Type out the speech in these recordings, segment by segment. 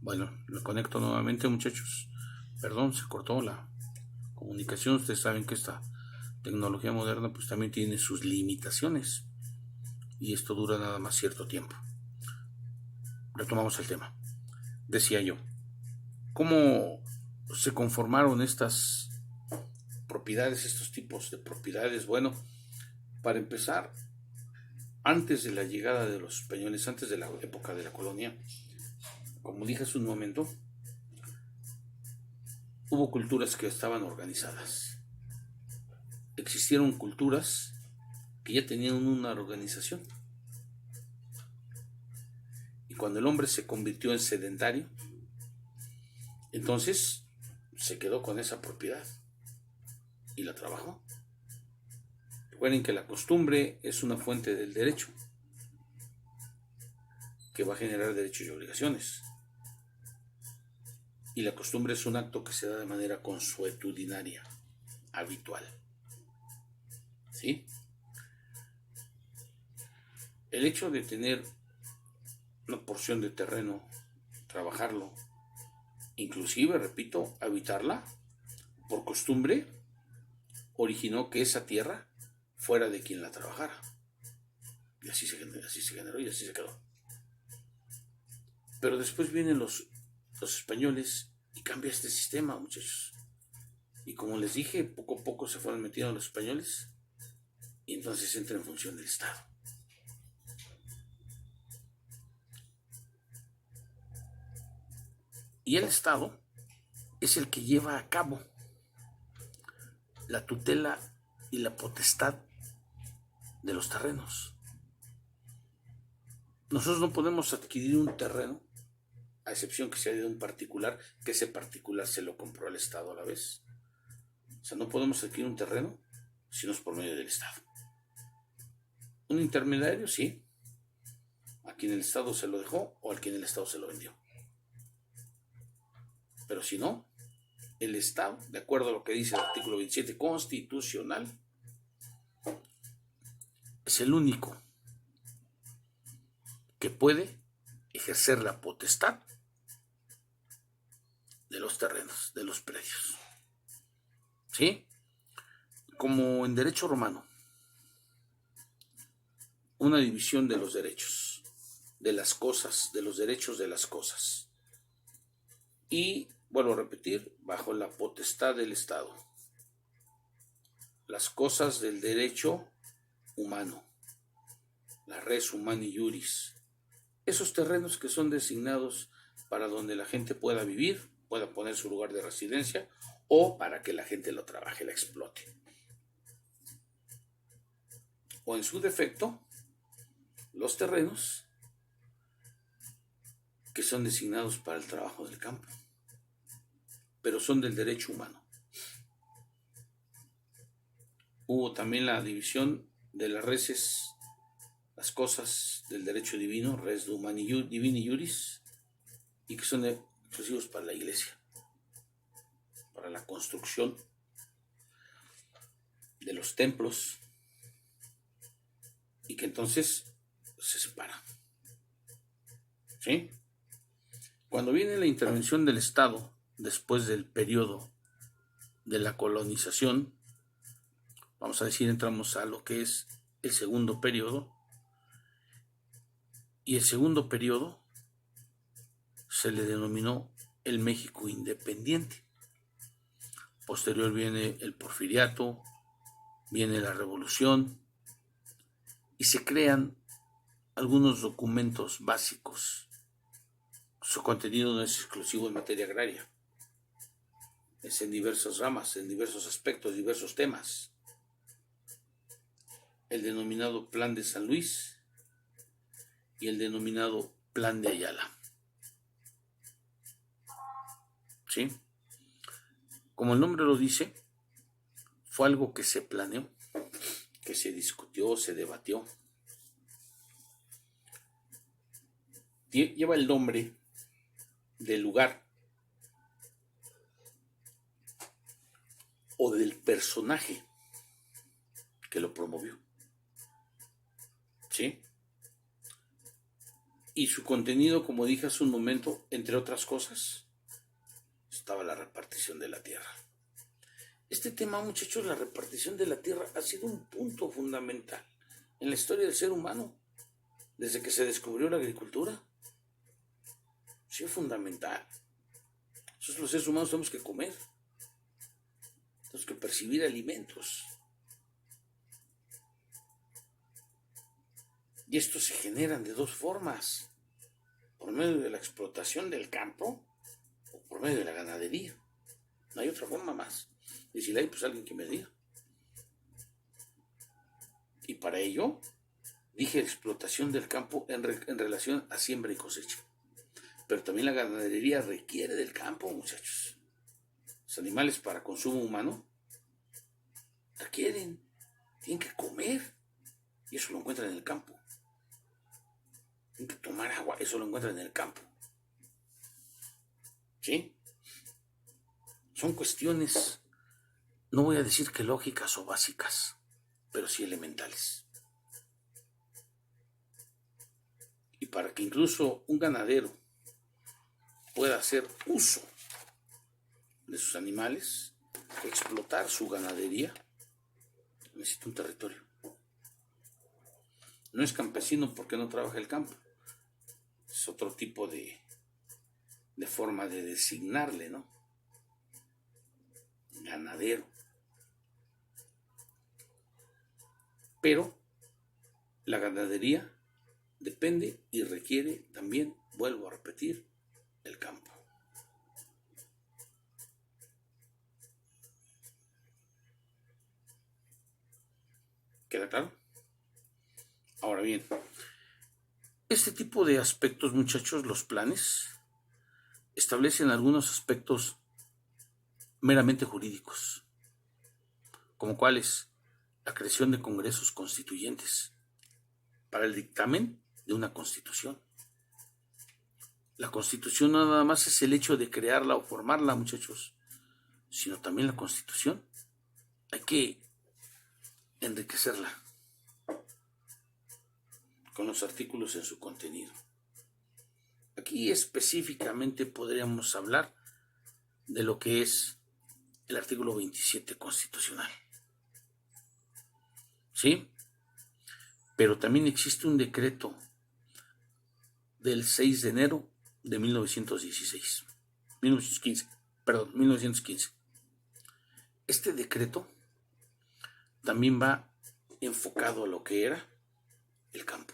Bueno, lo conecto nuevamente, muchachos. Perdón, se cortó la comunicación. Ustedes saben que esta tecnología moderna pues también tiene sus limitaciones y esto dura nada más cierto tiempo. Retomamos el tema. Decía yo, ¿cómo se conformaron estas propiedades, estos tipos de propiedades? Bueno, para empezar, antes de la llegada de los españoles, antes de la época de la colonia, como dije hace un momento, hubo culturas que estaban organizadas. Existieron culturas que ya tenían una organización. Y cuando el hombre se convirtió en sedentario, entonces se quedó con esa propiedad y la trabajó. Recuerden que la costumbre es una fuente del derecho que va a generar derechos y obligaciones. Y la costumbre es un acto que se da de manera consuetudinaria, habitual. ¿Sí? El hecho de tener una porción de terreno, trabajarlo, inclusive, repito, habitarla, por costumbre, originó que esa tierra fuera de quien la trabajara. Y así se generó y así se quedó. Pero después vienen los españoles y cambia este sistema, muchachos. Y como les dije, poco a poco se fueron metiendo los españoles y entonces entra en función del Estado. Y el Estado es el que lleva a cabo la tutela y la potestad de los terrenos. Nosotros no podemos adquirir un terreno, a excepción que sea de un particular, que ese particular se lo compró al Estado a la vez. O sea, no podemos adquirir un terreno si no es por medio del Estado. Un intermediario, sí, a quien el Estado se lo dejó o a quien el Estado se lo vendió. Pero si no, el Estado, de acuerdo a lo que dice el artículo 27 constitucional, es el único que puede ejercer la potestad de los terrenos, de los predios. ¿Sí? Como en derecho romano, una división de los derechos, de las cosas, de los derechos de las cosas. Y, vuelvo a repetir, bajo la potestad del Estado. Las cosas del derecho humano, la res humani juris, esos terrenos que son designados para donde la gente pueda vivir, pueda poner su lugar de residencia o para que la gente lo trabaje, la explote. O en su defecto, los terrenos que son designados para el trabajo del campo, pero son del derecho humano. Hubo también la división de las reses, las cosas del derecho divino, res humani divini juris, y que son exclusivos para la iglesia, para la construcción de los templos, y que entonces se separan. ¿Sí? Cuando viene la intervención del Estado, después del periodo de la colonización, vamos a decir, entramos a lo que es el segundo periodo, y el segundo periodo se le denominó el México independiente. Posterior viene el porfiriato, viene la revolución, y se crean algunos documentos básicos. Su contenido no es exclusivo en materia agraria, es en diversas ramas, en diversos aspectos, diversos temas. El denominado Plan de San Luis y el denominado Plan de Ayala. ¿Sí? Como el nombre lo dice, fue algo que se planeó, que se discutió, se debatió. Lleva el nombre del lugar o del personaje que lo promovió. ¿Sí? Y su contenido, como dije hace un momento, entre otras cosas, estaba la repartición de la tierra. Este tema, muchachos, la repartición de la tierra ha sido un punto fundamental en la historia del ser humano, desde que se descubrió la agricultura. Sí, es fundamental. Nosotros los seres humanos tenemos que comer, tenemos que percibir alimentos. Y estos se generan de dos formas: por medio de la explotación del campo o por medio de la ganadería. No hay otra forma más. Y si la hay, pues alguien que me diga. Y para ello, dije explotación del campo en relación a siembra y cosecha. Pero también la ganadería requiere del campo, muchachos. Los animales para consumo humano requieren, tienen que comer. Y eso lo encuentran en el campo. Tienen que tomar agua, eso lo encuentran en el campo. ¿Sí? Son cuestiones, no voy a decir que lógicas o básicas, pero sí elementales. Y para que incluso un ganadero pueda hacer uso de sus animales, explotar su ganadería, necesita un territorio. No es campesino porque no trabaja el campo. Es otro tipo de forma de designarle, ¿no? Ganadero. Pero la ganadería depende y requiere también, vuelvo a repetir, el campo. ¿Queda claro? Ahora bien, este tipo de aspectos, muchachos, los planes, establecen algunos aspectos meramente jurídicos, como cuáles: la creación de congresos constituyentes para el dictamen de una constitución. La constitución no nada más es el hecho de crearla o formarla, muchachos, sino también la constitución. Hay que enriquecerla con los artículos en su contenido. Aquí específicamente podríamos hablar de lo que es el artículo 27 constitucional. ¿Sí? Pero también existe un decreto del 6 de enero de 1915. Este decreto también va enfocado a lo que era el campo,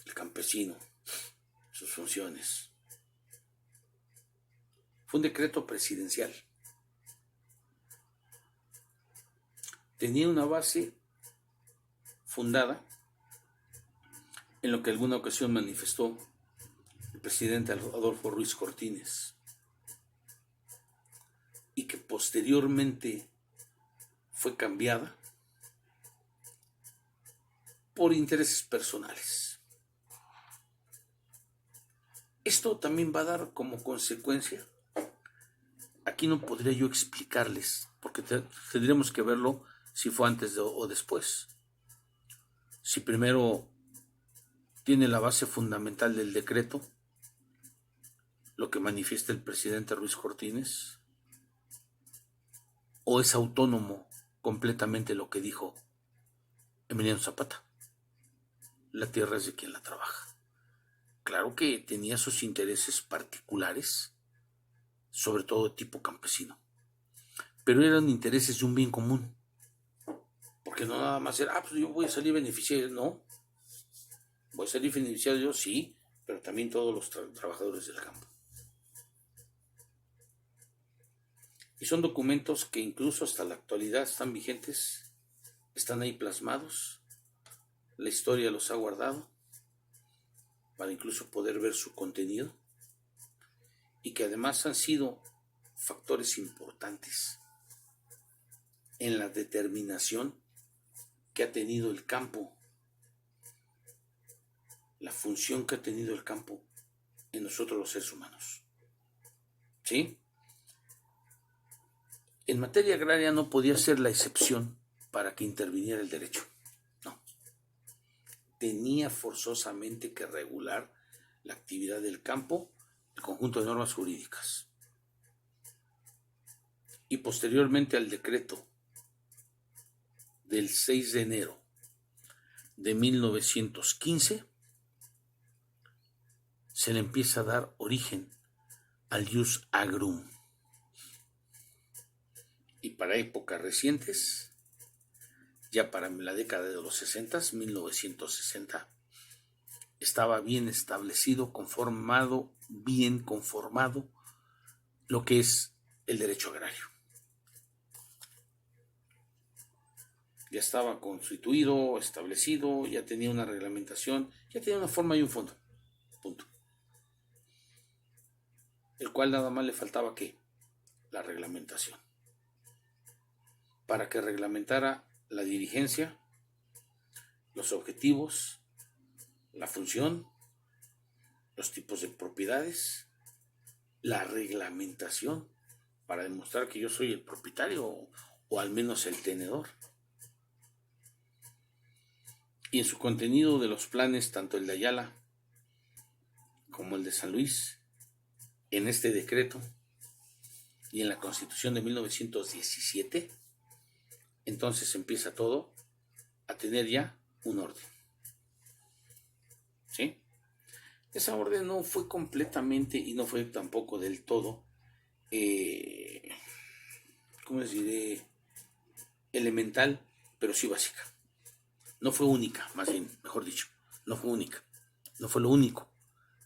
el campesino, sus funciones. Fue un decreto presidencial. Tenía una base fundada en lo que alguna ocasión manifestó el presidente Adolfo Ruiz Cortines, y que posteriormente fue cambiada por intereses personales. Esto también va a dar como consecuencia, aquí no podría yo explicarles, porque tendríamos que verlo si fue antes o después. Si primero tiene la base fundamental del decreto, lo que manifiesta el presidente Ruiz Cortines, o es autónomo completamente lo que dijo Emiliano Zapata: la tierra es de quien la trabaja. Claro que tenía sus intereses particulares, sobre todo de tipo campesino, pero eran intereses de un bien común, porque no nada más era, pues yo voy a salir beneficiario. No, voy a salir beneficiario yo, sí, pero también todos los trabajadores del campo. Y son documentos que incluso hasta la actualidad están vigentes, están ahí plasmados, la historia los ha guardado para incluso poder ver su contenido, y que además han sido factores importantes en la determinación que ha tenido el campo, la función que ha tenido el campo en nosotros los seres humanos. ¿Sí? En materia agraria no podía ser la excepción para que interviniera el derecho. No. tenía forzosamente que regular la actividad del campo, el conjunto de normas jurídicas. Y posteriormente al decreto del 6 de enero de 1915, se le empieza a dar origen al jus agrum. Y para épocas recientes, ya para la década de los 60, 1960, estaba bien establecido, bien conformado lo que es el derecho agrario. Ya estaba constituido, establecido, ya tenía una reglamentación, ya tenía una forma y un fondo. Punto. El cual nada más le faltaba ¿qué? La reglamentación. Para que reglamentara la dirigencia, los objetivos, la función, los tipos de propiedades, la reglamentación, para demostrar que yo soy el propietario o al menos el tenedor. Y en su contenido de los planes, tanto el de Ayala como el de San Luis, en este decreto y en la Constitución de 1917, entonces empieza todo a tener ya un orden. ¿Sí? Esa orden no fue completamente y no fue tampoco del todo, ¿cómo les diré? Elemental, pero sí básica. No fue única, más bien, mejor dicho, no fue única. No fue lo único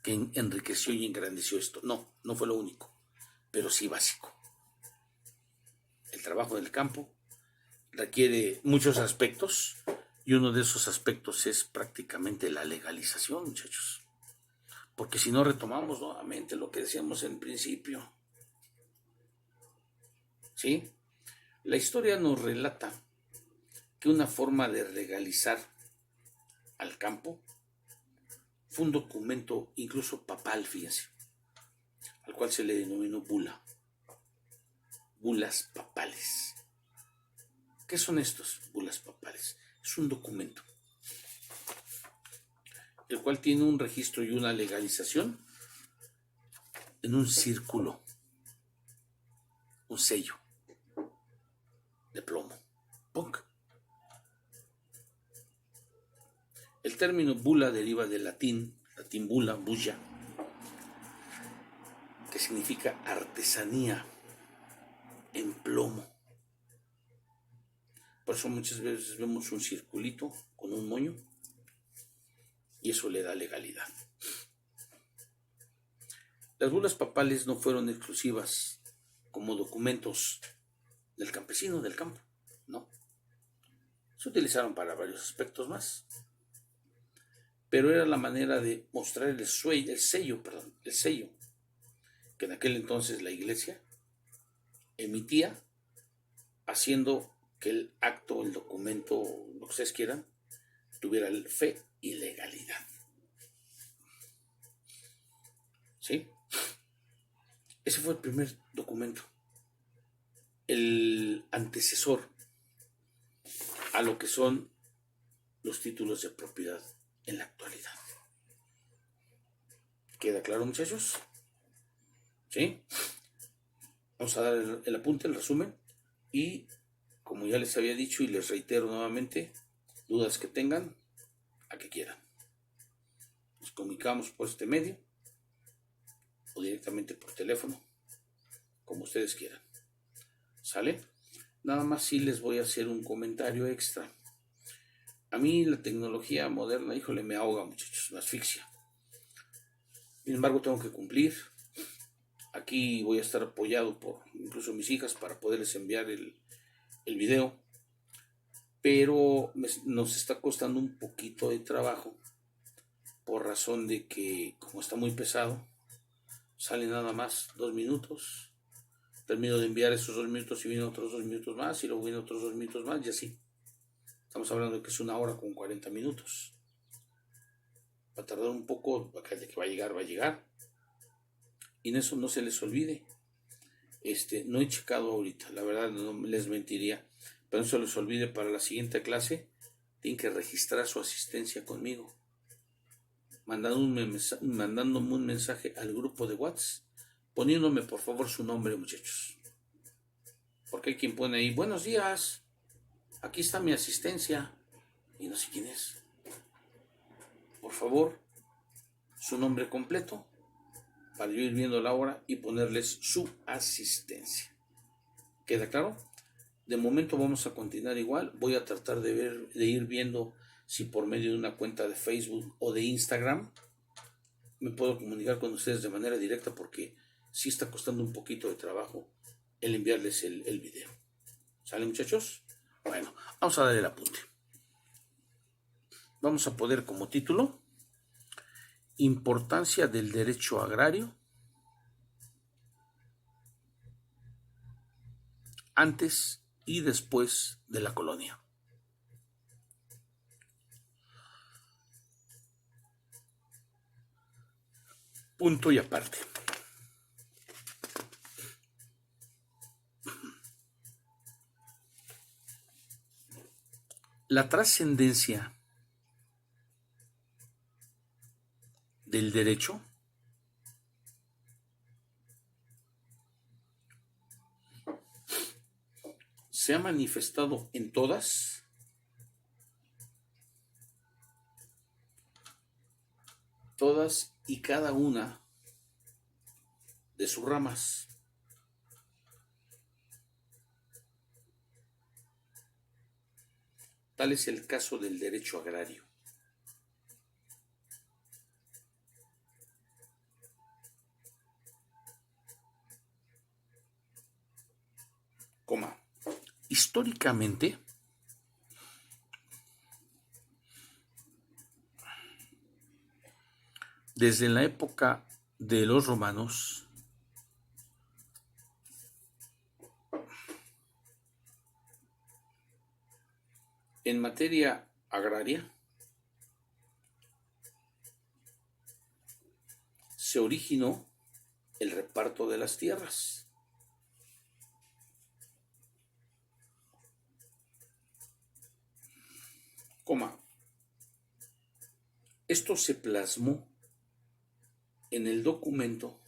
que enriqueció y engrandeció esto. No fue lo único, pero sí básico. El trabajo del campo requiere muchos aspectos y uno de esos aspectos es prácticamente la legalización, muchachos. Porque si no retomamos nuevamente lo que decíamos en principio. ¿Sí? La historia nos relata que una forma de legalizar al campo fue un documento incluso papal, fíjense, al cual se le denominó bula. Bulas papales. ¿Qué son estos bulas papales? Es un documento, el cual tiene un registro y una legalización en un círculo, un sello de plomo. ¡Pum! El término bula deriva del latín bula, bulla, que significa artesanía en plomo. Por eso muchas veces vemos un circulito con un moño y eso le da legalidad. Las bulas papales no fueron exclusivas como documentos del campesino, del campo, no. Se utilizaron para varios aspectos más. Pero era la manera de mostrar el sello que en aquel entonces la iglesia emitía, haciendo que el acto, el documento, lo que ustedes quieran, tuviera fe y legalidad. ¿Sí? Ese fue el primer documento, el antecesor a lo que son los títulos de propiedad en la actualidad. ¿Queda claro, muchachos? ¿Sí? Vamos a dar el apunte, el resumen, y como ya les había dicho y les reitero nuevamente, dudas que tengan, a que quieran. Nos comunicamos por este medio o directamente por teléfono, como ustedes quieran. ¿Sale? Nada más sí les voy a hacer un comentario extra. A mí la tecnología moderna, híjole, me ahoga, muchachos, me asfixia. Sin embargo, tengo que cumplir. Aquí voy a estar apoyado por incluso mis hijas para poderles enviar el video. Pero nos está costando un poquito de trabajo por razón de que, como está muy pesado, sale nada más 2 minutos. Termino de enviar esos 2 minutos y vienen otros 2 minutos más y luego vienen otros 2 minutos más y así. Estamos hablando de que es 1 hora con 40 minutos. Va a tardar un poco, de que va a llegar. Y en eso no se les olvide. No he checado ahorita, la verdad no les mentiría, pero no se les olvide para la siguiente clase tienen que registrar su asistencia conmigo, mandándome un mensaje al grupo de WhatsApp, poniéndome por favor su nombre, muchachos. Porque hay quien pone ahí, buenos días, aquí está mi asistencia, y no sé quién es. Por favor, su nombre completo, para yo ir viendo la hora y ponerles su asistencia. ¿Queda claro? De momento vamos a continuar igual. Voy a tratar de ir viendo si por medio de una cuenta de Facebook o de Instagram me puedo comunicar con ustedes de manera directa, porque sí está costando un poquito de trabajo el enviarles el video. ¿Sale, muchachos? Bueno, vamos a dar el apunte. Vamos a poner como título: Importancia del derecho agrario antes y después de la colonia. Punto y aparte. La trascendencia del derecho se ha manifestado en todas y cada una de sus ramas. Tal es el caso del derecho agrario. Históricamente, desde la época de los romanos, en materia agraria, se originó el reparto de las tierras. Esto se plasmó en el documento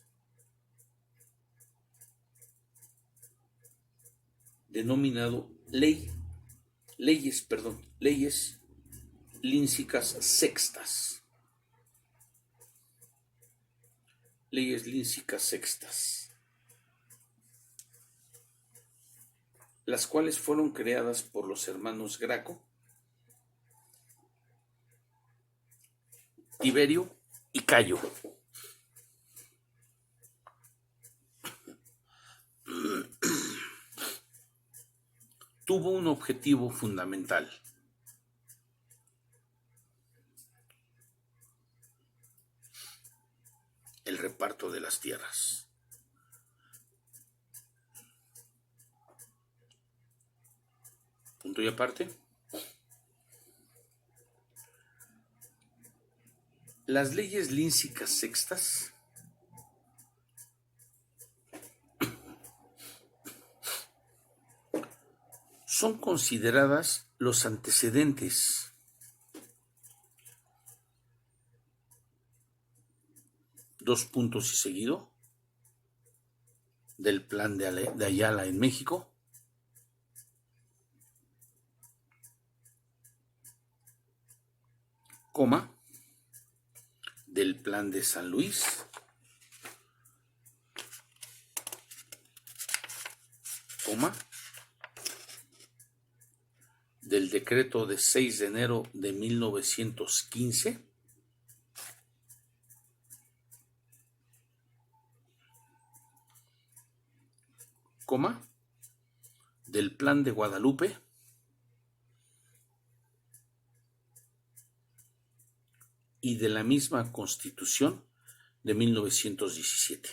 denominado leyes líncicas sextas. Leyes líncicas sextas, las cuales fueron creadas por los hermanos Graco, Tiberio y Cayo. Tuvo un objetivo fundamental: el reparto de las tierras. Punto y aparte. Las leyes líncicas sextas son consideradas los antecedentes del Plan de Ayala en México, del Plan de San Luis, del decreto de 6 de enero de 1915, del Plan de Guadalupe, y de la misma Constitución de 1917.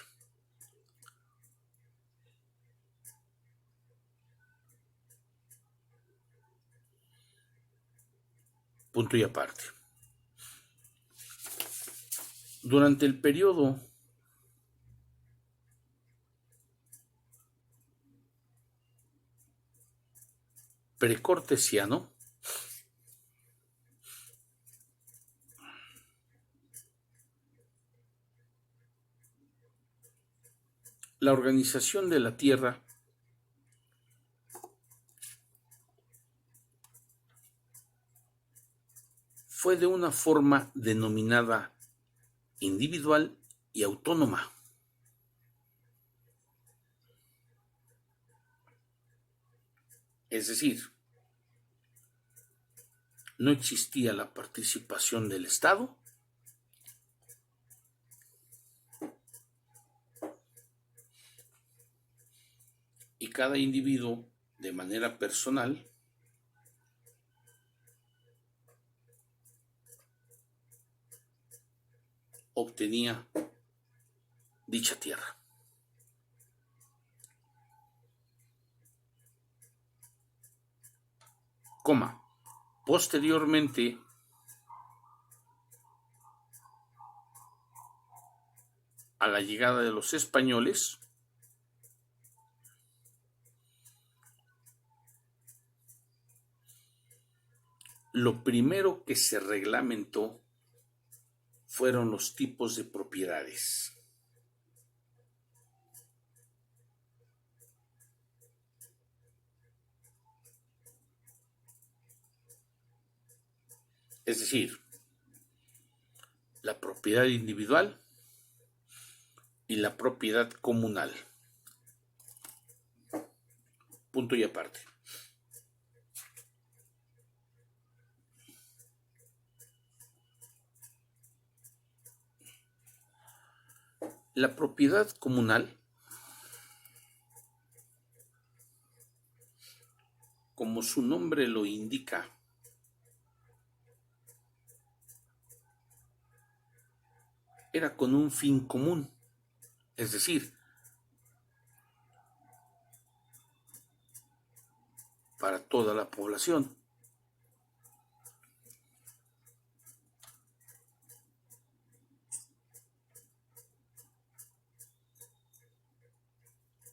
Punto y aparte. Durante el periodo precortesiano, La organización de la Tierra fue de una forma denominada individual y autónoma. Es decir, no existía la participación del Estado y cada individuo, de manera personal, obtenía dicha tierra. Posteriormente, a la llegada de los españoles, lo primero que se reglamentó fueron los tipos de propiedades. Es decir, la propiedad individual y la propiedad comunal. Punto y aparte. La propiedad comunal, como su nombre lo indica, era con un fin común, es decir, para toda la población.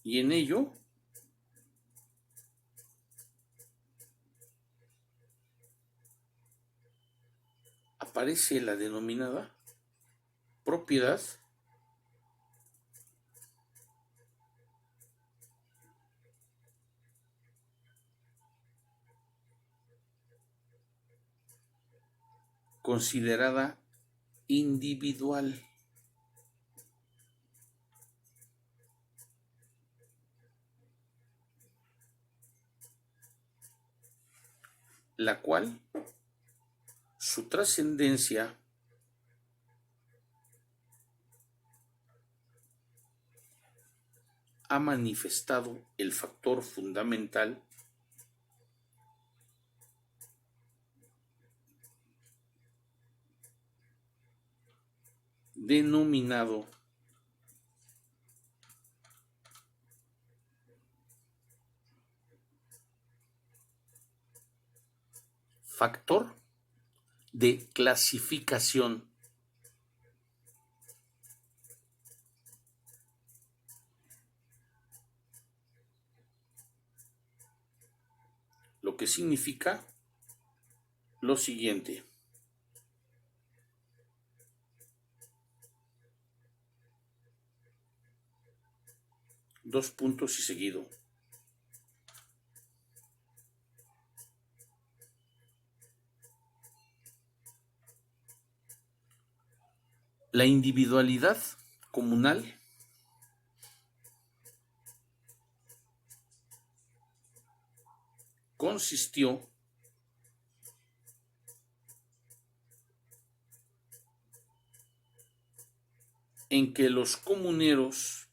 Y en ello aparece la denominada propiedad considerada individual. La cual su trascendencia ha manifestado el factor fundamental denominado factor de clasificación. Lo que significa lo siguiente. Dos puntos y seguido. La individualidad comunal consistió en que los comuneros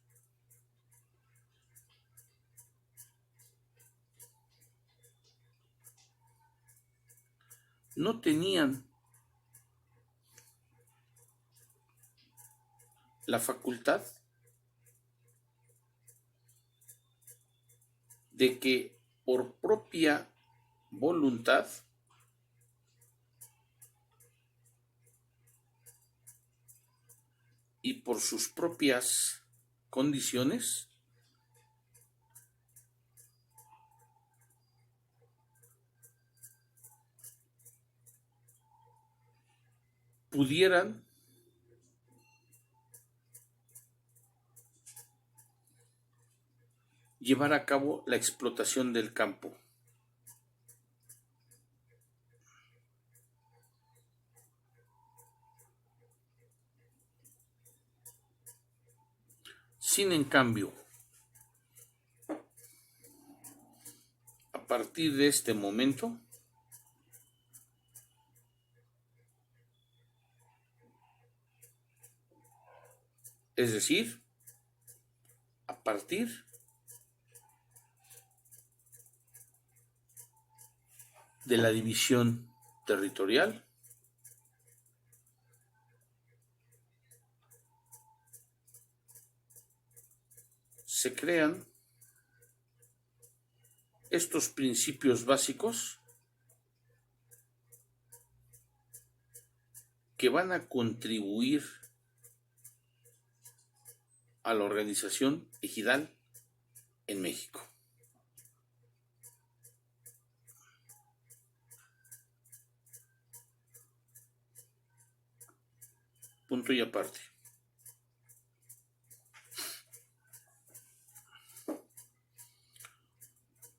no tenían la facultad de que por propia voluntad y por sus propias condiciones pudieran llevar a cabo la explotación del campo. Sin en cambio, a partir de este momento, es decir, a partir de la división territorial, se crean estos principios básicos que van a contribuir a la organización ejidal en México. Punto y aparte.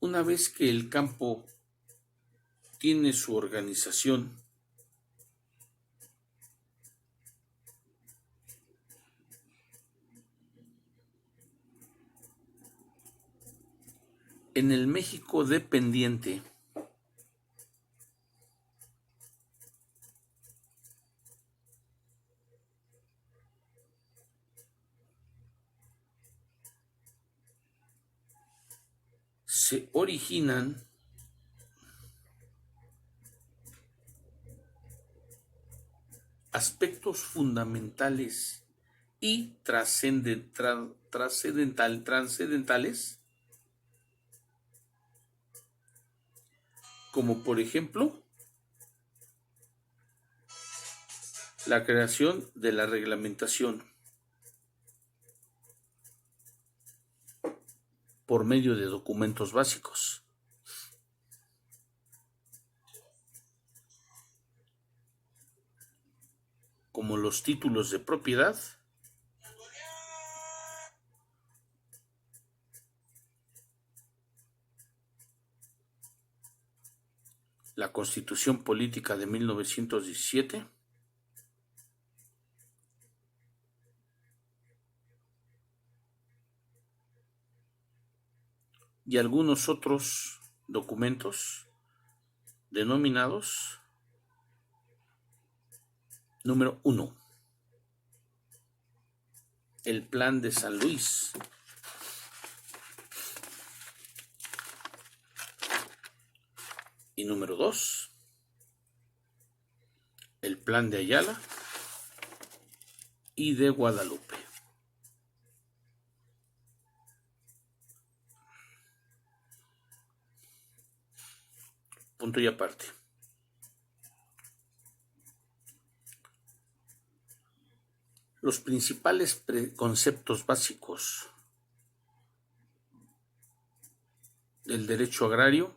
Una vez que el campo tiene su organización, en el México dependiente, se originan aspectos fundamentales y trascendentales, como por ejemplo la creación de la reglamentación por medio de documentos básicos, como los títulos de propiedad, la Constitución Política de 1917, y algunos otros documentos denominados número 1, el Plan de San Luis, y número 2, el Plan de Ayala y de Guadalupe. Punto y aparte. Los principales conceptos básicos del derecho agrario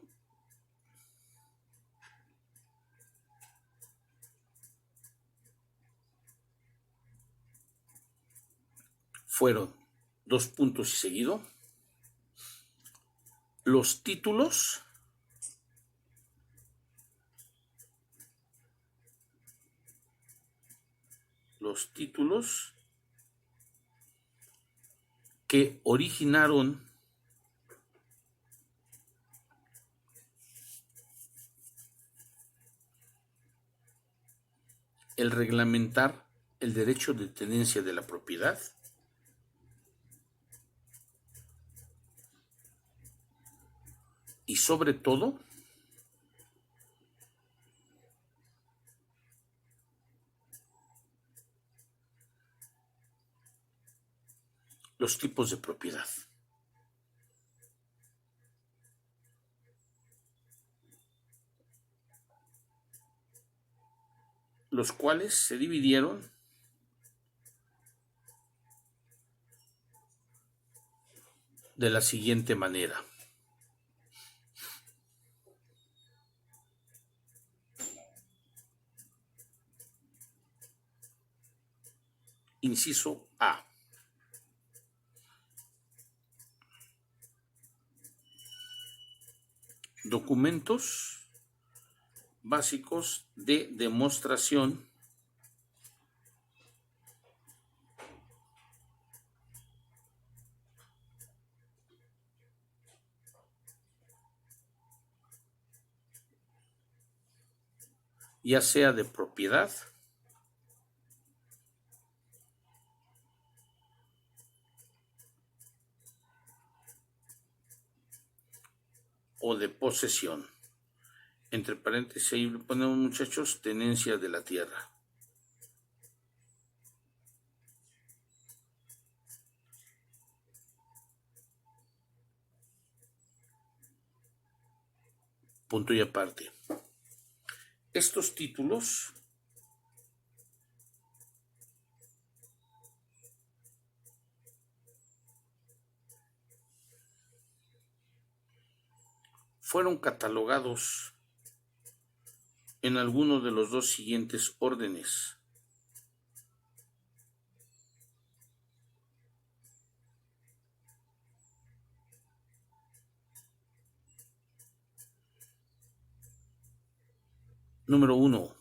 fueron, dos puntos y seguido, los títulos que originaron el reglamentar el derecho de tenencia de la propiedad, y sobre todo los tipos de propiedad, los cuales se dividieron de la siguiente manera. Inciso A. documentos básicos de demostración ya sea de propiedad o de posesión. Entre paréntesis ahí le ponemos, muchachos, tenencia de la tierra. Punto y aparte. Estos títulos fueron catalogados en alguno de los dos siguientes órdenes. Número 1.